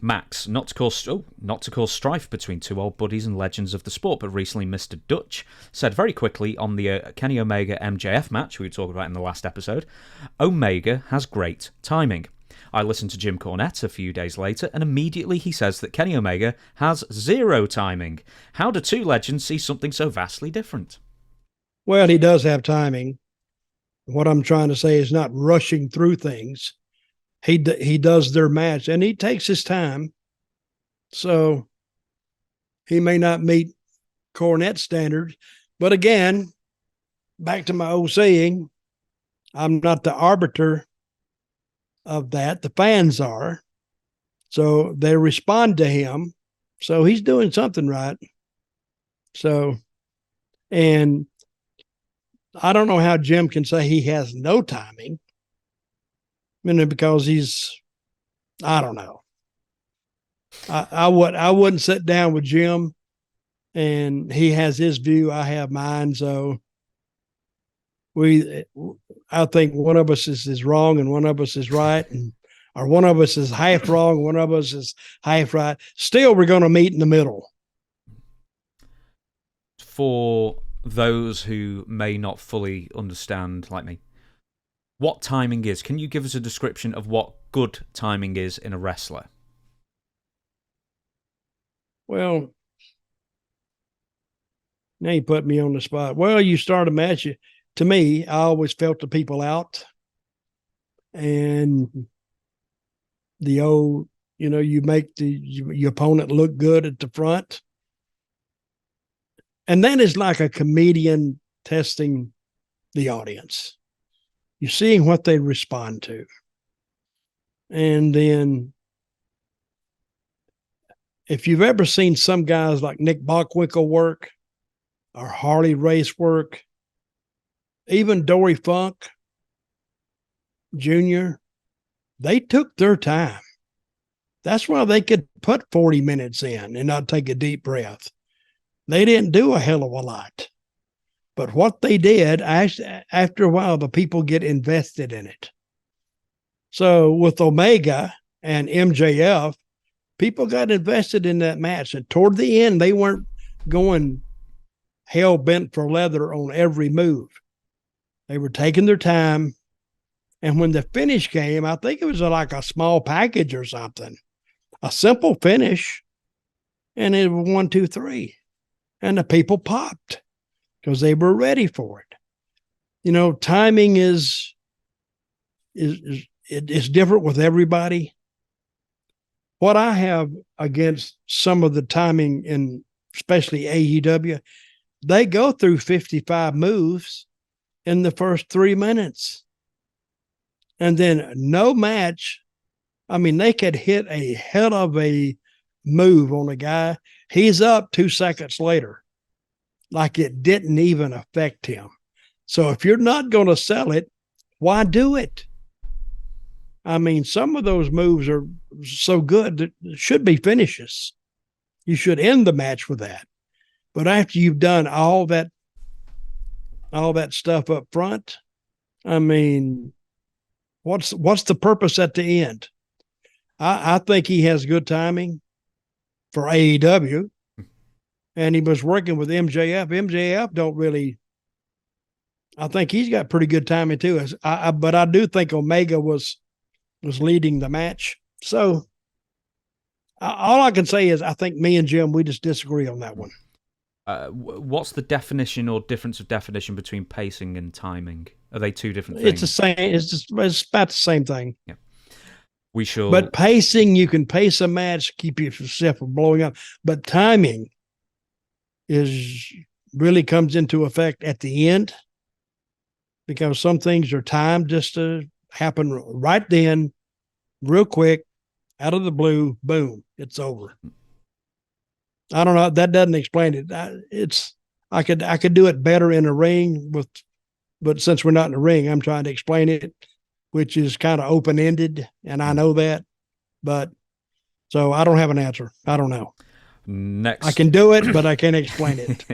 Max, not to cause strife between two old buddies and legends of the sport, but recently Mr. Dutch said very quickly on the Kenny Omega MJF match we talked about in the last episode, Omega has great timing. I listened to Jim Cornette a few days later, and immediately he says that Kenny Omega has zero timing. How do two legends see something so vastly different? Well, he does have timing. What I'm trying to say is not rushing through things. He does their match, and he takes his time. So he may not meet Cornette standards. But again, back to my old saying, I'm not the arbiter of that. The fans are. So they respond to him. So he's doing something right. So, and I don't know how Jim can say he has no timing. Because I don't know. I wouldn't sit down with Jim, and he has his view, I have mine. So I think one of us is wrong and one of us is right, or one of us is half wrong, one of us is half right. Still, we're going to meet in the middle. For those who may not fully understand, like me, what timing is. Can you give us a description of what good timing is in a wrestler? Well, now you put me on the spot. Well, you start a match. To me, I always felt the people out. And the old, you make your opponent look good at the front. And that is like a comedian testing the audience. You're seeing what they respond to. And then if you've ever seen some guys like Nick Bockwinkel work or Harley Race work, even Dory Funk Jr., they took their time. That's why they could put 40 minutes in and not take a deep breath. They didn't do a hell of a lot. But what they did, after a while, the people get invested in it. So with Omega and MJF, people got invested in that match. And toward the end, they weren't going hell bent for leather on every move. They were taking their time. And when the finish came, I think it was like a small package or something, a simple finish. And it was 1, 2, 3. And the people popped, because they were ready for it. Timing is different with everybody. What I have against some of the timing in especially AEW, they go through 55 moves in the first 3 minutes. And then no match. I mean, they could hit a hell of a move on a guy. He's up 2 seconds later. Like it didn't even affect him. So if you're not going to sell it, why do it? I mean, some of those moves are so good that it should be finishes. You should end the match with that. But after you've done all that stuff up front, I mean, what's the purpose at the end? I think he has good timing for AEW. And he was working with MJF. MJF don't really. I think he's got pretty good timing too. But I do think Omega was leading the match. So all I can say is I think me and Jim, we just disagree on that one. What's the definition or difference of definition between pacing and timing? Are they two different things? It's the same. It's about the same thing. Yeah. We shall. But pacing, you can pace a match, keep yourself from blowing up. But timing really comes into effect at the end, because some things are timed just to happen right then, real quick, out of the blue, boom, it's over. I don't know. That doesn't explain it. I could do it better in a ring but since we're not in the ring, I'm trying to explain it, which is kind of open-ended, and I know that, but so I don't have an answer. I don't know. Next, I can do it, but I can't explain it.